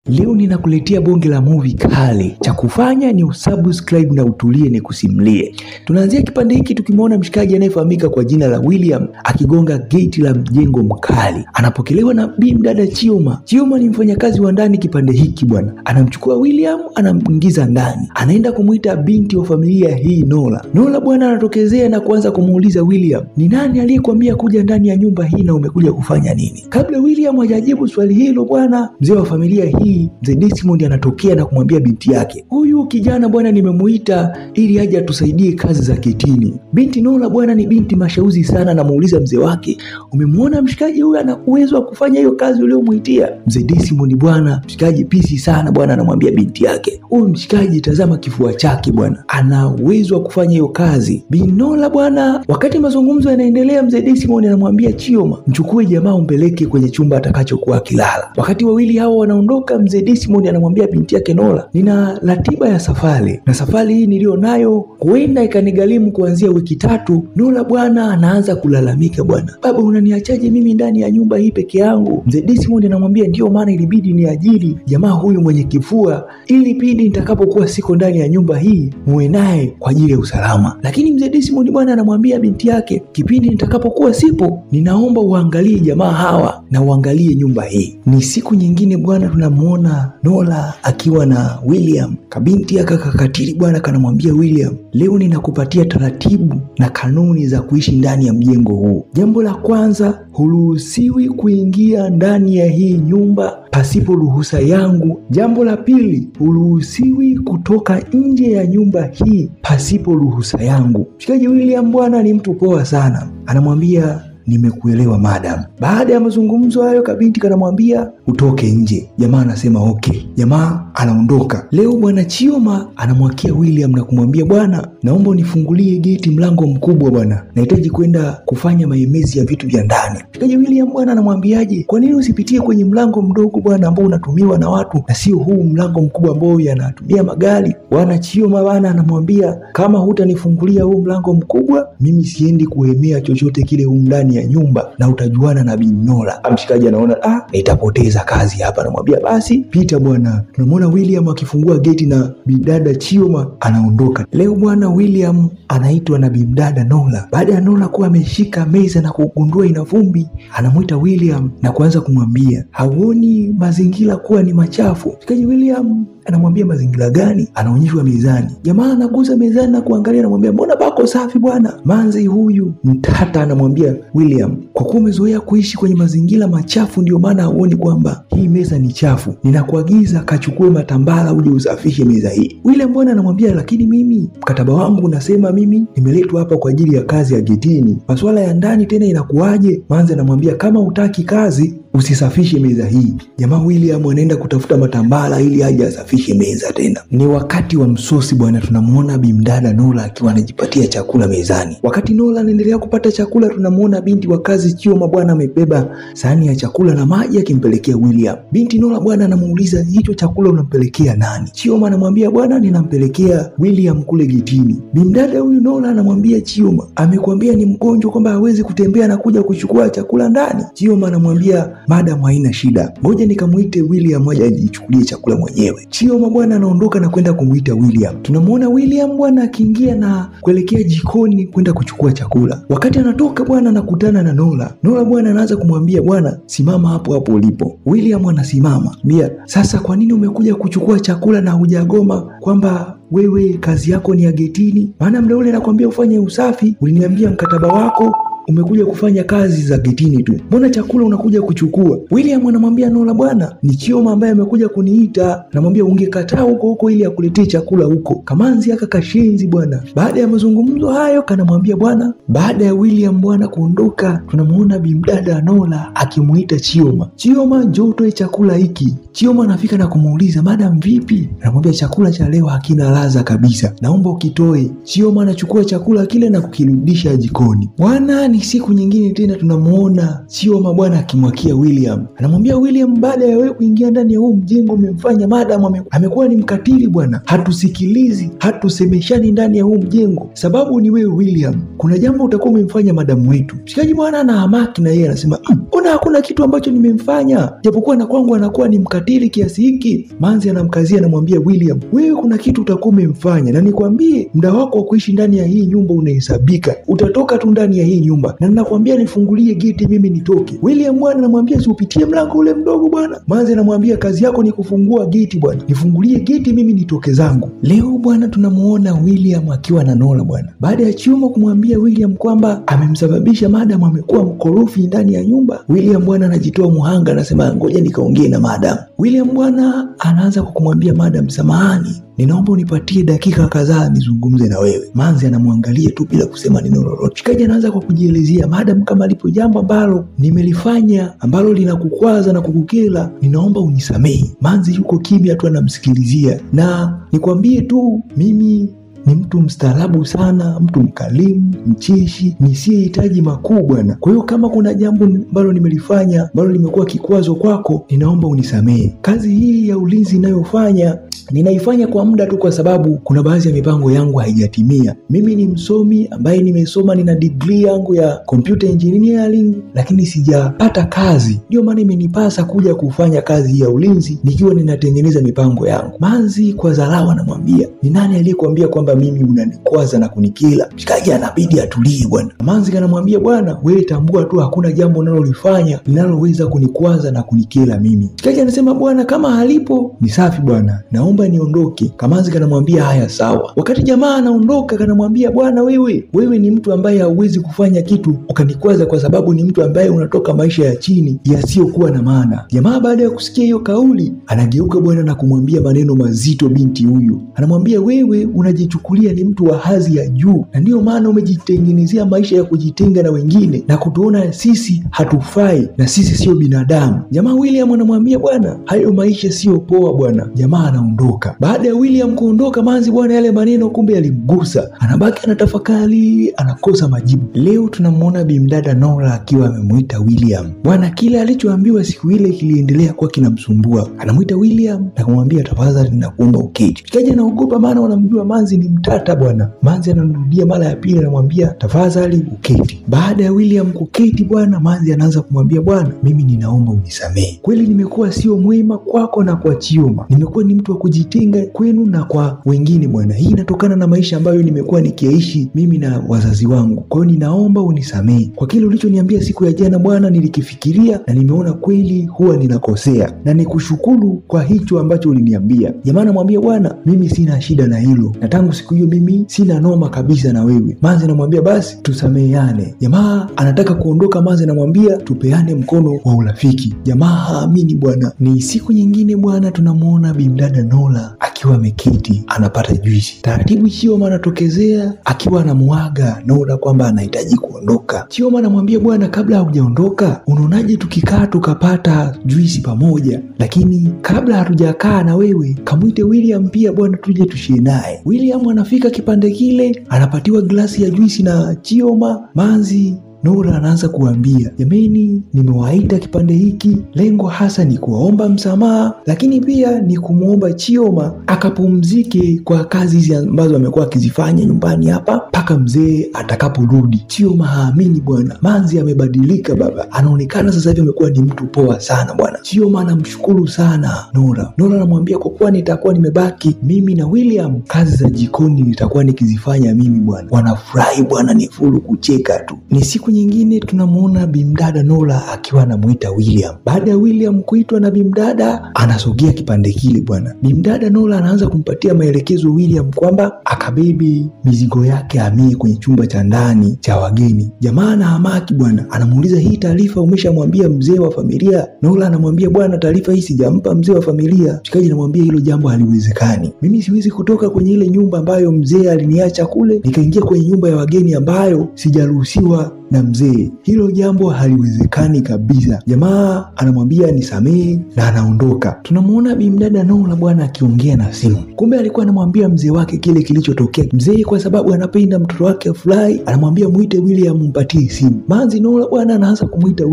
Leo ninakuletea bonge la movie kali. Cha kufanya ni usubscribe na utulie ni kusimulie. Tunaanzia kipande hiki tukimwona mshikaji anayefahamika kwa jina la William akigonga gate la mjengo mkali. Anapokelewa na bimdada Chioma. Chioma ni mfanyakazi wa ndani kipande hiki bwana. Anamchukua William, anamuingiza ndani. Anaenda kumuita binti wa familia hii Nola. Nola bwana anatokezea na kuanza kumuuliza William, "Ni nani aliyekwambia kuja ndani ya nyumba hii na umekuja kufanya nini?" Kabla William hajajibu swali hilo bwana, mzee wa familia hii, mzee Desmond anatokea na kumwambia binti yake, "Huyu kijana bwana nimemuita ili aje atusaidie kazi za kitini." Binti Nola bwana ni binti mashauzi sana, anamuuliza mzee wake, "Umemwona mshikaji huyu ana uwezo wa kufanya hiyo kazi uliyomuitia?" Mzee Desmond bwana, mshikaji pisi sana bwana, anamwambia binti yake, "Huyu mshikaji tazama kifua chake bwana, ana uwezo wa kufanya hiyo kazi." Binti Nola bwana, wakati mazungumzo yanaendelea, mzee Desmond anamwambia Chioma, "Mchukue jamaa umpeleke kwenye chumba atakachokuwa akilala." Wakati wawili hao wanaondoka, mzee Desmond anamwambia binti yake Nola, "Nina ratiba ya safari na safari hii nilionayo huenda ikanigharimu kuanzia wiki 3. Nola bwana anaanza kulalamika, "Bwana baba, unaniachaje mimi ndani ya nyumba hii peke yangu?" Mzee Desmond anamwambia, "Ndio maana ilibidi niajiri jamaa huyu mwenye kifua ili pindi nitakapokuwa siko ndani ya nyumba hii muwe naye kwa ajili ya usalama." Lakini mzee Desmond bwana anamwambia binti yake, "Kipindi nitakapokuwa sipo, ninaomba uangalie jamaa hawa na uangalie nyumba hii." Ni siku nyingine bwana, tunamuona Nola akiwa na William. Kabinti akakatili bwana kanamwambia William, "Leo ninakupatia taratibu na kanuni za kuishi ndani ya mjengo huu. Jambo la kwanza, huruhusiwi kuingia ndani ya hii nyumba pasipo ruhusa yangu. Jambo la pili, huruhusiwi kutoka nje ya nyumba hii pasipo ruhusa yangu." Mshikaji William bwana ni mtu poa sana, anamwambia, "Nimekuelewa madam." Baada ya mazungumzo hayo, kabinti kanamwambia utoke nje. Jamaa anasema okay. Jamaa anaondoka. Leo bwana Chioma anamwakia William na kumwambia, "Bwana, naomba unifungulie geti mlango mkubwa bwana. Nahitaji kwenda kufanya maemezi ya vitu vya ndani." Mshikaji William bwana anamwambiaje, "Kwa nini usipitie kwenye mlango mdogo bwana ambao unatumiwa na watu na sio huu mlango mkubwa ambao yanatumia magari?" Bwana Chioma bwana anamwambia, "Kama hutanifungulia huu mlango mkubwa, mimi siendi kuhemea chochote kile humu ndani ya nyumba na utajuana na Bi Nola." Mshikaji anaona nitapoteza kazi hapa, anamwambia, "Basi pita bwana." Tunamwona William akifungua geti na bidada Chioma anaondoka. Leo bwana William anaitwa na bimdada Nola. Baada ya Nola kuwa ameshika meza na kugundua ina vumbi, anamuita William na kuanza kumwambia, "Hauoni mazingira kuwa ni machafu?" Mshikaji William anamwambia, "Mazingira gani?" Anaonyeshwa mezani. Jamaa anaguza mezani na kuangalia, anamwambia, "Mbona bako safi bwana?" Manzi huyu mtata anamwambia William, "Kwa kuwa umezoea kuishi kwenye mazingira machafu ndio maana hauoni kwamba hii meza ni chafu. Ninakuagiza kachukue matambala uje usafishe meza hii." William bwana anamwambia, "Lakini mimi mkataba wangu unasema mimi nimeletwa hapa kwa ajili ya kazi ya getini. Masuala ya ndani tena inakuwaje?" Manzi anamwambia, "Kama hutaki kazi usisafishe meza hii." Jamaa William anaenda kutafuta matambala ili aje asafishe meza tena. Ni wakati wa msosi bwana, tunamuona bimdada Nola akiwa anajipatia chakula mezani. Wakati Nola anaendelea kupata chakula, tunamuona binti wa kazi Chioma bwana amebeba sahani ya chakula na maji akimpelekea William. Binti Nola bwana anamuuliza, "Hicho chakula unampelekea nani?" Chioma anamwambia, "Bwana, ninampelekea William kule getini." Bimdada huyu Nola anamwambia Chioma, "Amekwambia ni mgonjwa kwamba hawezi kutembea na kuja kuchukua chakula ndani?" Chioma anamwambia, "Madam, haina shida. Ngoja nikamuite William aje ajichukulie chakula mwenyewe." Chioma bwana anaondoka na kwenda kumuita William. Tunamuona William bwana akiingia na kuelekea jikoni kwenda kuchukua chakula. Wakati anatoka bwana anakutana na Nola. Nola bwana anaanza kumwambia, "Bwana, simama hapo hapo ulipo." William anasimama. Mbia, "Sasa kwa nini umekuja kuchukua chakula na hujagoma kwamba wewe kazi yako ni ya getini? Maana muda ule nakwambia ufanye usafi, uliniambia mkataba wako umekuja kufanya kazi za getini tu. Mbona chakula unakuja kuchukua?" William anamwambia Nola, "Bwana, ni Chioma ambaye amekuja kuniita." Anamwambia, "Ungekataa huko ili akuletee chakula huko." Kamanzi aka kashenzi bwana. Baada ya mazungumzo hayo kanamwambia bwana, baada ya William bwana kuondoka, tunamuona bimdada Nola akimuita Chioma, "Chioma, njoo utoe chakula hiki." Chioma anafika na kumuuliza, "Madam vipi?" Anamwambia, "Chakula cha leo hakina ladha kabisa, naomba ukitoe." Chioma anachukua chakula kile na kukirudisha jikoni. Bwana ni ni siku nyingine tena tunamuona Chioma bwana akimwakia William. Anamwambia William, baada ya wewe kuingia ndani ya huu mjengo umemfanya madam amekuwa ni mkatili bwana. Hatusikilizi, hatusemeshani ndani ya huu mjengo. Sababu ni wewe William. Kuna jambo utakuwa umemfanya madam wetu. Mshikaji bwana ana hamaki na yeye anasema, "Mbona hakuna kitu ambacho nimemfanya? Japokuwa na kwangu anakuwa ni mkatili kiasi hiki." Manzi anamkazia anamwambia William, "Wewe kuna kitu utakuwa umemfanya na nikwambie muda wako wa kuishi ndani ya hii nyumba unahesabika. Utatoka tu ndani ya hii nyumba. Na ninakwambia nifungulie geti mimi nitoke." William bwana anamwambia, "Usipitie mlango ule mdogo bwana." Manzi anamwambia, "Kazi yako ni kufungua geti bwana. Nifungulie geti mimi nitoke zangu." Leo bwana tunamuona William akiwa na Nora bwana. Baada ya Chioma kumwambia William kwamba amemsababisha madam amekuwa mkorofi ndani ya nyumba, William bwana anajitoa muhanga, anasema ngoja nikaongee na madam. William bwana anaanza kwa kumwambia madam, "Samahani, ninaomba unipatie dakika kadhaa nizungumze na wewe." Manzi anamwangalia tu bila kusema neno lolote. Shikaji anaanza kwa kujielezea, "Madam, kama lipo jambo ambalo nimelifanya ambalo linakukwaza na kukukela, ninaomba unisamehe." Manzi yuko kimya tu anamsikilizia. "Na nikwambie tu mimi ni mtu mstaarabu sana, mtu mkalimu, mcheshi, nisiyehitaji makuu bwana. Kwa hiyo kama kuna jambo ambalo nimelifanya ambalo limekuwa kikwazo kwako, ninaomba unisamehe. Kazi hii ya ulinzi ninayofanya ninaifanya kwa muda tu kwa sababu kuna baadhi ya mipango yangu haijatimia. Mimi ni msomi ambaye nimesoma, nina degree yangu ya computer engineering, lakini sijapata kazi. Ndio maana imenipasa kuja kufanya kazi ya ulinzi nikiwa ninatengeneza mipango yangu." Manzi kwa dharau anamwambia, "Ni nani aliyekuambia kwamba mimi unanikwaza na kunikila?" Mshikaji anabidi atulie bwana. Manzi anamwambia, "Bwana, wewe tambua tu hakuna jambo unalolifanya linaloweza kunikwaza na kunikila mimi." Mshikaji anasema, "Bwana, kama halipo ni safi bwana. Naomba niondoke." Kamanzi kanamwambia, "Haya sawa." Wakati jamaa anaondoka kanamwambia, "Bwana, wewe ni mtu ambaye hauwezi kufanya kitu ukanikwaza kwa sababu ni mtu ambaye unatoka maisha ya chini yasiyokuwa na maana." Jamaa baada ya kusikia hiyo kauli anageuka bwana na kumwambia maneno mazito binti huyu. Anamwambia, "Wewe unajichukulia ni mtu wa hadhi ya juu na ndio maana umejitengenezea maisha ya kujitenga na wengine na kutuona sisi hatufai na sisi sio binadamu." Jamaa William anamwambia, "Bwana, hayo maisha sio poa bwana." Jamaa anaondoka. Baada ya William kuondoka, Manzi bwana yale maneno kumbe yalimgusa. Anabaki anatafakari, anakosa majibu. Leo tunamuona bimdada Nora akiwa amemuita William. Bwana kile alichoambiwa siku ile kiliendelea kwa kinamsumbua. Anamuita William na kumwambia, "Tafadhali ninakuomba uketi." Kaja anaogopa maana wanamjua Manzi ni mtata bwana. Manzi anarudia mara ya pili anamwambia, "Tafadhali uketi." Baada ya William kuketi bwana, Manzi anaanza kumwambia, "Bwana, mimi ninaomba unisamehe. Kweli nimekuwa sio mwema kwako na kwa Chioma. Nimekuwa ni mtu wa kujitenga kwenu na kwa wengine bwana. Hii inatokana na maisha ambayo nimekuwa nikiishi mimi na wazazi wangu. Kwa hiyo ninaomba unisamehe. Kwa kile ulichoniambia siku ya jana bwana, nilikifikiria na nimeona kweli huwa ninakosea. Na nikushukuru kwa hicho ambacho uliniambia." Jamaa anamwambia, "Bwana, mimi sina shida na hilo. Na tangu siku hiyo mimi sina noma kabisa na wewe." Manzi anamwambia, "Basi tusameheane." Jamaa anataka kuondoka. Manzi anamwambia, "Tupeane mkono wa urafiki." Jamaa haamini bwana. Ni siku nyingine bwana tunamuona bimdada Nora akiwa ameketi anapata juisi. Taratibu Chioma anatokezea akiwa anamuaga Nora kwamba anahitaji kuondoka. Chioma anamwambia, "Bwana, kabla haujaondoka, unaonaje tukikaa tukapata juisi pamoja? Lakini kabla hatujakaa na wewe, kamwite William pia bwana tuje tushie naye." William anafika kipande kile, anapatiwa glasi ya juisi na Chioma. Manzi Nora anaanza kuambia, "Jameni, nimewaita kipande hiki, lengo hasa ni kuwaomba msamaha, lakini pia ni kumuomba Chioma akapumzike kwa kazi hizi ambazo amekuwa akizifanya nyumbani hapa mpaka mzee atakaporudi." Chioma haamini bwana. Manzi amebadilika baba. Anaonekana sasa hivi amekuwa ni mtu poa sana bwana. Chioma anamshukuru sana Nora. Nora anamwambia, "Kwa kuwa nitakuwa nimebaki mimi na William, kazi za jikoni nitakuwa nikizifanya mimi bwana." Wanafurahi bwana, ni furu kucheka tu. Ni siku nyingine tunamuona bimdada Nora akiwa anamuita William. Baada ya William kuitwa na bimdada, anasogea kipande kile bwana. Bimdada Nora anaanza kumpatia maelekezo William kwamba akabebe mizigo yake amie kwenye chumba cha ndani cha wageni. Jamaa na hamaki bwana, anamuuliza, "Hii taarifa umeshamwambia mzee wa familia?" Nora anamwambia, "Bwana, taarifa hii sijampa mzee wa familia." Mshikaji anamwambia, "Hilo jambo haliwezekani. Mimi siwezi kutoka kwenye ile nyumba ambayo mzee aliniacha kule nikaingia kwenye nyumba ya wageni ambayo sijaruhusiwa na na mzee, hilo jambo haliwezekani kabisa. Jamaa anamwambia nisamehe na anaondoka. Tunamuona bimdada Nora bwana akiongea na simu. Kumbe alikuwa anamwambia mzee wake kile kilichotokea. Mzee kwa sababu anapenda mtoto wake afurahi, anamwambia muite William mpatie simu. Manzi Nora bwana anaanza kumuita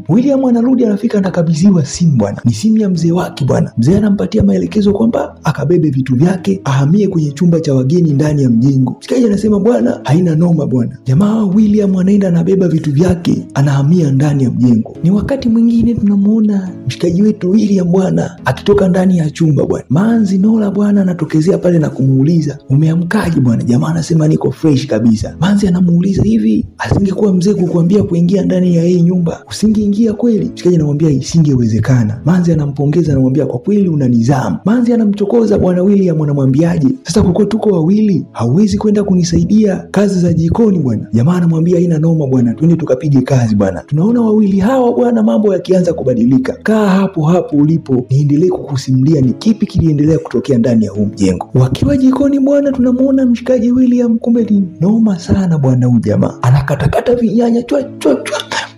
William anarudi, anafika anakabidhiwa simu bwana. Ni simu ya mzee wake bwana. Mzee anampatia maelekezo kwamba akabebe vitu vyake ahamie kwenye chumba cha wageni ndani ya mjengo. Mshikaji anasema bwana haina noma bwana. Jamaa William anaenda anabeba vitu vyake anahamia ndani ya mjengo. Ni wakati mwingine tunamuona mshikaji wetu William bwana akitoka ndani ya chumba bwana. Manzi Nora bwana anatokezea pale na kumuuliza umeamkaje bwana? Jamaa anasema niko fresh kabisa. Manzi anamuuliza hivi, asingekuwa mzee kukuambia kuingia ndani ya hii nyumba usingeingia kweli? Mshikaji anamwambia isingewezekana. Manzi anampongeza, anamwambia kwa kweli una nidhamu. Manzi anamchokoza bwana William, anamwambiaje sasa kwa kuwa tuko wawili hauwezi kwenda kunisaidia kazi za jikoni bwana? Jamaa anamwambia haina noma bwana, twende tukapige kazi bwana. Tunaona wawili hawa bwana mambo yakianza kubadilika. Kaa hapo ulipo niendelee kukusimulia ni kipi kiliendelea kutokea ndani ya huu mjengo. Wakiwa jikoni bwana, tunamuona mshikaji William, kumbe ni noma sana bwana. Huyu jamaa anakatakata vinyanya chwa.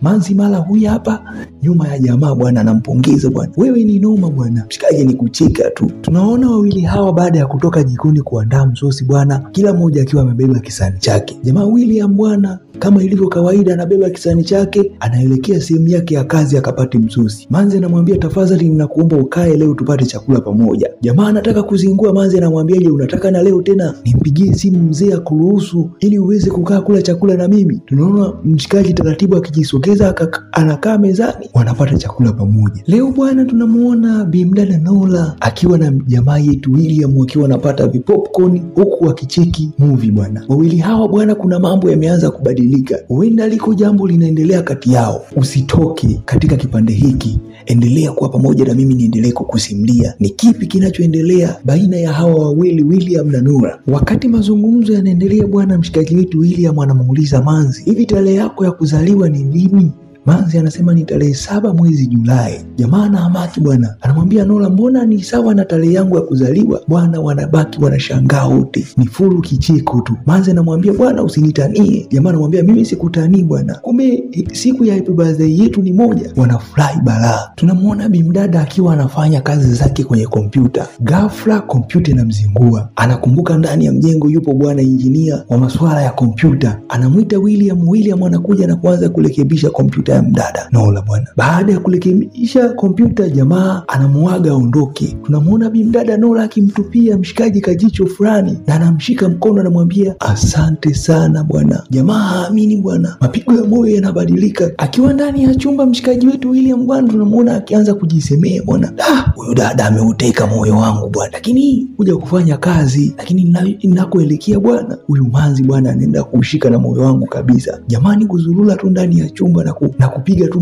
Manzi mala huyu hapa nyuma ya jamaa bwana anampongeza bwana, wewe ni noma bwana. Mshikaji ni kucheka tu. Tunaona wawili hawa baada ya kutoka jikoni kuandaa msosi bwana, kila mmoja akiwa amebeba kisani chake. Jamaa William bwana kama ilivyo kawaida anabeba kisani chake, anaelekea sehemu yake ya kazi akapate msosi. Manzi anamwambia tafadhali ninakuomba ukae leo tupate chakula pamoja. Jamaa anataka kuzingua. Manzi anamwambia je, unataka na leo tena nimpigie simu mzee akuruhusu ili uweze kukaa kula chakula na mimi? Tunaona mshikaji taratibu akijisogeza anakaa mezani, wanapata chakula pamoja. Leo bwana tunamuona bimdada Nora akiwa na jamaa yetu William wakiwa wanapata vipopcorn huku wakicheki movie bwana. Wawili hawa bwana kuna mambo yameanza kubadilika. Huenda liko jambo linaendelea kati yao. Usitoke katika kipande hiki, endelea kuwa pamoja na mimi niendelee kukusimulia ni kipi kinachoendelea baina ya hawa wawili William na Nora. Wakati mazungumzo yanaendelea bwana, mshikaji wetu William anamuuliza Manzi, hivi tarehe yako ya kuzaliwa ni lini? Manzi anasema ni tarehe 7 mwezi Julai. Jamaa na hamaki bwana anamwambia Nora, mbona ni sawa na tarehe yangu ya kuzaliwa bwana? Wanabaki wanashangaa wote, ni fulu kicheko tu. Manzi anamwambia bwana usinitanie. Jamaa anamwambia mimi sikutanii bwana, kumbe siku ya happy birthday yetu ni moja. Wanafurahi balaa. Tunamuona bimdada akiwa anafanya kazi zake kwenye kompyuta. Ghafla kompyuta inamzingua. Anakumbuka ndani ya mjengo yupo bwana injinia wa masuala ya kompyuta. Anamuita William anakuja na kuanza kurekebisha kompyuta ya mdada Nora bwana. Baada ya kurekebisha kompyuta, jamaa anamuaga aondoke. Tunamuona bimdada Nora akimtupia mshikaji kajicho fulani na anamshika mkono, anamwambia asante sana bwana. Jamaa haamini bwana, mapigo ya moyo yanabadilika. Akiwa ndani ya chumba, mshikaji wetu William bwana tunamuona akianza kujisemea bwana, huyu dada ameuteka moyo wangu bwana, lakini kuja kufanya kazi, lakini ninakoelekea bwana huyu Manzi bwana anaenda kushika na moyo wangu kabisa. Jamani kuzurula tu ndani ya chumba na kupiga tu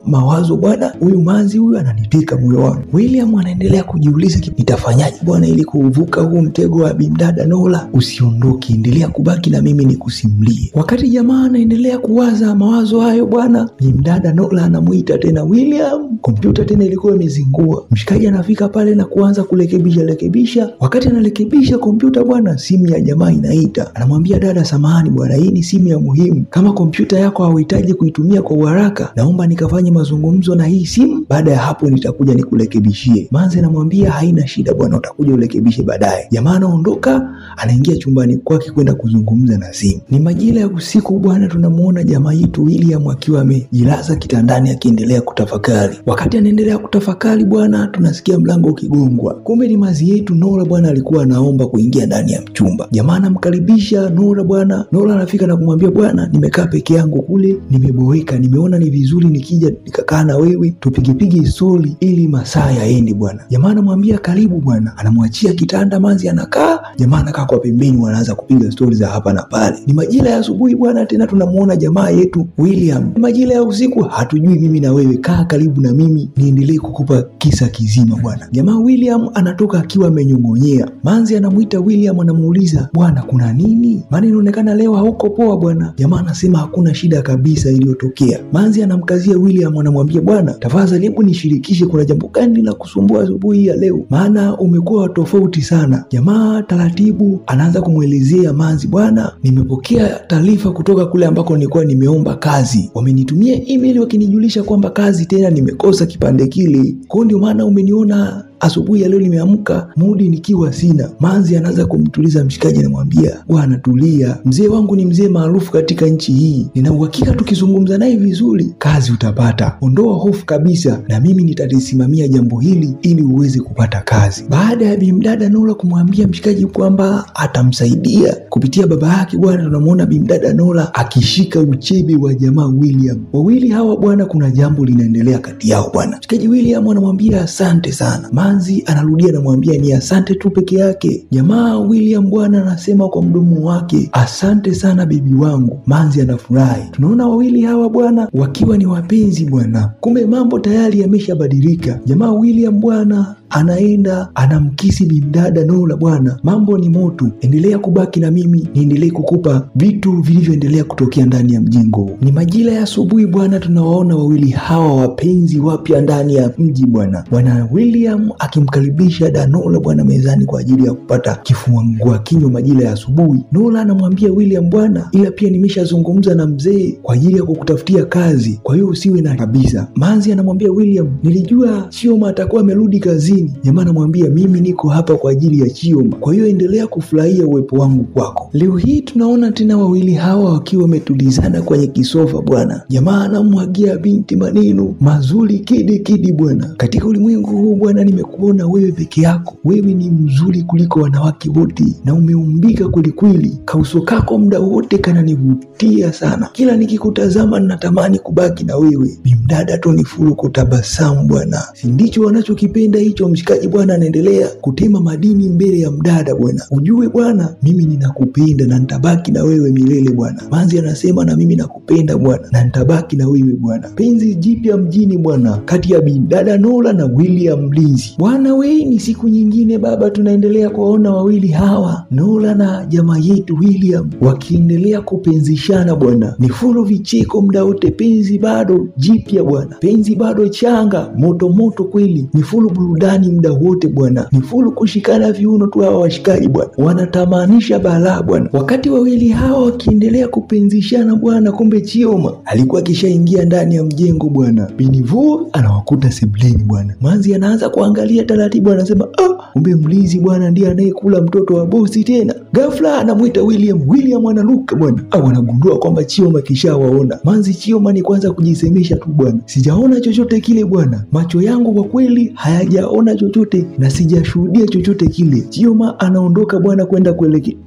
mawazo bwana, huyu Manzi huyu ananiteka moyo wangu. William anaendelea kujiuliza nitafanyaje bwana ili kuvuka huu mtego wa bimdada Nora. Usiondoke, endelea kubaki na mimi nikusimulie. Wakati jamaa anaendelea kuwaza mawazo hayo bwana, bimdada Nora anamuita tena William. Kompyuta tena ilikuwa imezingua. Mshikaji anafika pale na kuanza kurekebisha. Wakati anarekebisha kompyuta bwana, simu ya jamaa inaita. Anamwambia dada, samahani bwana, hii ni simu ya muhimu. Kama kompyuta yako hauhitaji kuitumia kwa uharaka, naomba nikafanye mazungumzo na hii simu, baada ya hapo nitakuja nikurekebishie. Manzi anamwambia haina shida bwana, utakuja urekebishe baadaye. Jamaa anaondoka, anaingia chumbani kwake kwenda kuzungumza na simu. Ni majira ya usiku bwana, tunamuona jamaa yetu William akiwa amejilaza kitandani akiendelea kutafakari. Wakati anaendelea kutafakari bwana, tunasikia mlango ukigongwa. Kumbe ni Manzi yetu Nora bwana alikuwa anaomba kuingia ndani ya chumba. Jamaa anamkaribisha Nora bwana. Nora anafika na kumwambia bwana, nimekaa peke yangu kule, nimeboeka, nimeona ni vizuri nikija nikakaa na wewe tupigepige story ili masaa yaende bwana. Jamaa anamwambia karibu bwana, anamwachia kitanda. Manzi anakaa, jamaa anakaa kwa pembeni, wanaanza kupiga stories za hapa na pale. Ni majira ya asubuhi bwana, tena tunamuona jamaa yetu William. Majira ya usiku hatujui mimi na wewe, kaa karibu na mimi niendelee kukupa kisa kizima bwana. Jamaa William anatoka akiwa amenyongonyea. Manzi anamuita William, anamuuliza bwana kuna nini? Maana inaonekana leo hauko poa bwana. Jamaa anasema hakuna shida kabisa iliyotokea kinachotokea. Manzi anamkazia William, anamwambia bwana, tafadhali hebu nishirikishe, kuna jambo gani la kusumbua asubuhi ya leo, maana umekuwa tofauti sana. Jamaa taratibu anaanza kumwelezea Manzi, bwana, nimepokea taarifa kutoka kule ambako nilikuwa nimeomba kazi. Wamenitumia email wakinijulisha kwamba kazi tena nimekosa kipande kile. Kwa ndio maana umeniona asubuhi ya leo nimeamka mudi nikiwa sina. Manzi anaanza kumtuliza mshikaji, anamwambia bwana, tulia, mzee wangu ni mzee maarufu katika nchi hii, nina uhakika tukizungumza naye vizuri kazi utapata. Ondoa hofu kabisa, na mimi nitalisimamia jambo hili ili uweze kupata kazi. Baada ya bimdada Nola kumwambia mshikaji kwamba atamsaidia kupitia baba yake, bwana, tunamuona bimdada Nola akishika uchebe wa jamaa William. Wawili hawa bwana, kuna jambo linaendelea kati yao bwana. Mshikaji William anamwambia asante sana. Manzi anarudia anamwambia ni asante tu peke yake. Jamaa William bwana anasema kwa mdomo wake, asante sana bibi wangu. Manzi anafurahi. Tunaona wawili hawa bwana wakiwa ni wapenzi bwana. Kumbe mambo tayari yameshabadilika. Jamaa William bwana anaenda anamkisi bimdada Nola bwana. Mambo ni moto, endelea kubaki na mimi niendelee kukupa vitu vilivyoendelea kutokea ndani ya mjengo. Ni majira ya asubuhi bwana, tunawaona wawili hawa wapenzi wapya ndani ya mji bwana. Bwana William akimkaribisha Danola bwana mezani kwa ajili ya kupata kifungua kinywa majira ya asubuhi. Nola anamwambia William, bwana, ila pia nimeshazungumza na mzee kwa ajili ya kukutafutia kazi, kwa hiyo usiwe na kabisa. Manzi anamwambia William, nilijua Chioma atakuwa amerudi kazini. Jamaa anamwambia mimi niko hapa kwa ajili ya Chioma, kwa hiyo endelea kufurahia uwepo wangu kwako. Leo hii tunaona tena wawili hawa wakiwa wametulizana kwenye kisofa bwana. Jamaa anamwagia binti maneno mazuri kidi bwana. Katika ulimwengu huu bwana, nimekuona wewe peke yako, wewe ni mzuri kuliko wanawake wote na umeumbika kwelikweli. Kauso kako muda wote kananivutia sana, kila nikikutazama ninatamani kubaki na wewe. Bimdada tu ni furu kutabasamu bwana. Si ndicho wanachokipenda hicho? Mshikaji bwana anaendelea kutema madini mbele ya mdada bwana. Ujue bwana, mimi ninakupenda na nitabaki na wewe milele bwana. Manzi anasema na mimi nakupenda bwana na nitabaki na wewe bwana. Penzi jipya mjini bwana, kati ya bimdada Nola na William Mlinzi bwana. We ni siku nyingine baba, tunaendelea kuwaona wawili hawa Nola na jamaa yetu William wakiendelea kupenzishana bwana. Ni furu vicheko muda wote, penzi bado jipya bwana, penzi bado changa moto kweli. Ni furu burudani muda wote bwana, ni furu kushikana viuno tu hawa washikaji bwana, wanatamanisha balaa bwana. Wakati wawili hawa wakiendelea kupenzishana bwana, kumbe Chioma alikuwa kishaingia ndani ya mjengo bwana. Binivu anawakuta sebuleni bwana. Manzi anaanza kuangalia taratibu, anasema kumbe Mlinzi bwana ndiye anayekula mtoto wa bosi tena. Ghafla anamuita William anaruka bwana, au anagundua kwamba Chioma kishawaona. Manzi Chioma ni kwanza kujisemesha tu bwana, sijaona chochote kile bwana, macho yangu kwa kweli hayajaona chochote na sijashuhudia chochote kile. Chioma anaondoka bwana kwenda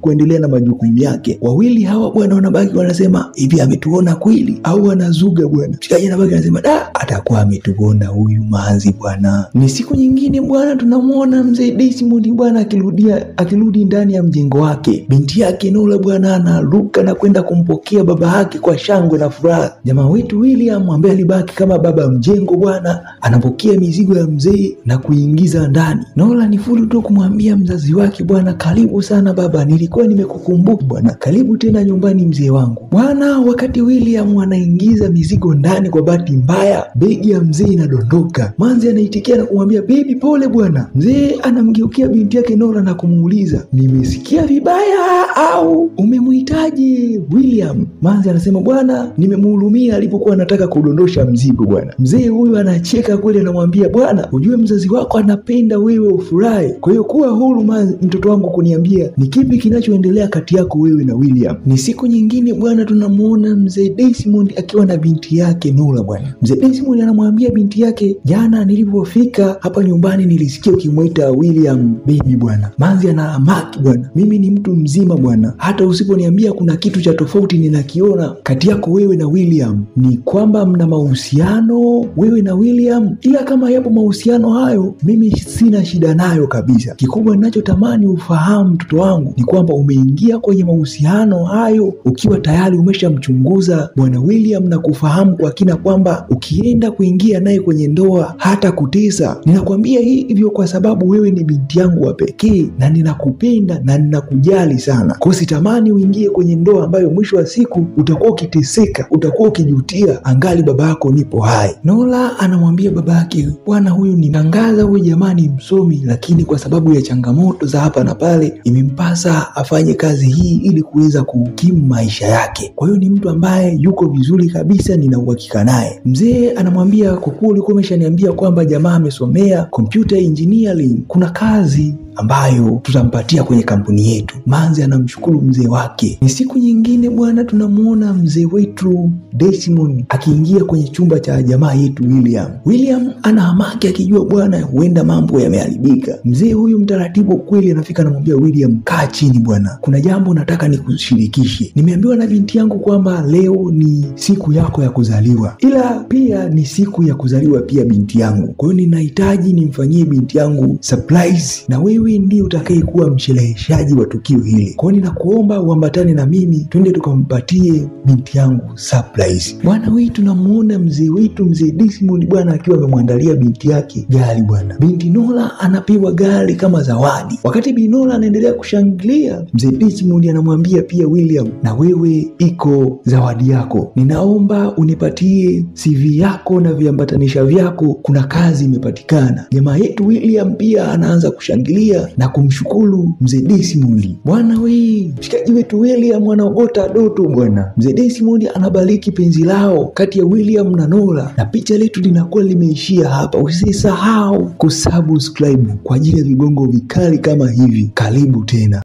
kuendelea na majukumu yake. Wawili hawa bwana wanabaki wanasema hivi, ametuona kweli au anazuga bwana? Mshikaji anabaki anasema atakuwa ametuona huyu Manzi bwana. Ni siku nyingine bwana, tunamuona mzee Desmond bwana akirudi ndani ya mjengo wake. Binti yake Nola bwana anaruka na kwenda kumpokea baba yake kwa shangwe na furaha. Jamaa wetu William ambaye alibaki kama baba mjengo bwana, anapokea mizigo ya mzee na kuingiza ndani. Nola ni furu tu kumwambia mzazi wake bwana, karibu sana baba, nilikuwa nimekukumbuka bwana, karibu tena nyumbani mzee wangu bwana. Wakati William anaingiza mizigo ndani, kwa bahati mbaya begi ya mzee inadondoka. Manzi anaitikia na kumwambia baby pole bwana. Mzee anamgeukia binti yake Nola na kumuuliza, nimesikia vibaya au umemhitaji William? Manzi anasema bwana, nimemhurumia alipokuwa anataka kudondosha mzigo bwana. Mzee huyu anacheka kweli, anamwambia bwana, ujue mzazi wako anapenda wewe ufurahi, kwa hiyo kuwa huru mtoto wangu kuniambia ni kipi kinachoendelea kati yako wewe na William. Ni siku nyingine bwana, tunamuona mzee Desmond akiwa na binti yake Nola bwana. Mzee Desmond anamwambia binti yake, jana nilipofika hapa nyumbani nilisikia ukimwita William baby bwana. Manzi anaamaki bwana, mimi ni mtu mzima bwana, hata usiponiambia kuna kitu cha tofauti ninakiona kati yako wewe na William. Ni kwamba mna mahusiano wewe na William? Ila kama yapo mahusiano hayo, mimi sina shida nayo kabisa. Kikubwa ninachotamani ufahamu mtoto wangu ni kwamba umeingia kwenye mahusiano hayo ukiwa tayari umeshamchunguza bwana William na kufahamu kwa kina kwamba ukienda kuingia naye kwenye ndoa hata kutesa. Ninakwambia hivyo kwa sababu wewe ni binti yangu wa pekee na ninakupenda na ninakujali sana. Kwa sitamani uingie kwenye ndoa ambayo mwisho wa siku utakuwa ukiteseka, utakuwa ukijutia angali baba yako nipo hai. Nola anamwambia babake, bwana huyu ni tangaza, huyu jamani msomi, lakini kwa sababu ya changamoto za hapa na pale imempasa afanye kazi hii ili kuweza kukimu maisha yake. Kwa hiyo ni mtu ambaye yuko vizuri kabisa, nina uhakika naye. Mzee anamwambia, kwa kuwa ulikuwa umeshaniambia kwamba jamaa amesomea computer engineering, kuna kazi ambayo tutampatia kwenye kampuni yetu. Manzi anamshukuru mzee wake. Ni siku nyingine bwana, tunamuona mzee wetu Desmond akiingia kwenye chumba cha jamaa yetu William. William ana hamaki akijua bwana huenda mambo yameharibika. Mzee huyu mtaratibu kweli anafika anamwambia William, kaa chini bwana, kuna jambo nataka nikushirikishe. Nimeambiwa na binti yangu kwamba leo ni siku yako ya kuzaliwa, ila pia ni siku ya kuzaliwa pia binti yangu. Kwa hiyo ninahitaji nimfanyie binti yangu surprise na wewe ndiye utakayekuwa mshereheshaji wa tukio hili. Kwa hiyo ninakuomba uambatane na mimi twende tukampatie binti yangu surprise. Bwana wewe tunamuona mzee wetu mzee Desmond bwana akiwa amemwandalia binti yake gari bwana. Binti Nola anapewa gari kama zawadi. Wakati Bi Nola anaendelea kushangilia, mzee Desmond anamwambia pia William, na wewe iko zawadi yako. Ninaomba unipatie CV yako na viambatanisha vyako, kuna kazi imepatikana. Jamaa yetu William pia anaanza kushangilia na kumshukuru mzee Desmond. Bwana wewe mshikaji wetu William anaogota doto bwana. Mzee Desmond anabariki penzi lao kati ya William na Nola, na picha letu linakuwa limeishia hapa. Usisahau kusubscribe kwa ajili ya vigongo vikali kama hivi. Karibu tena.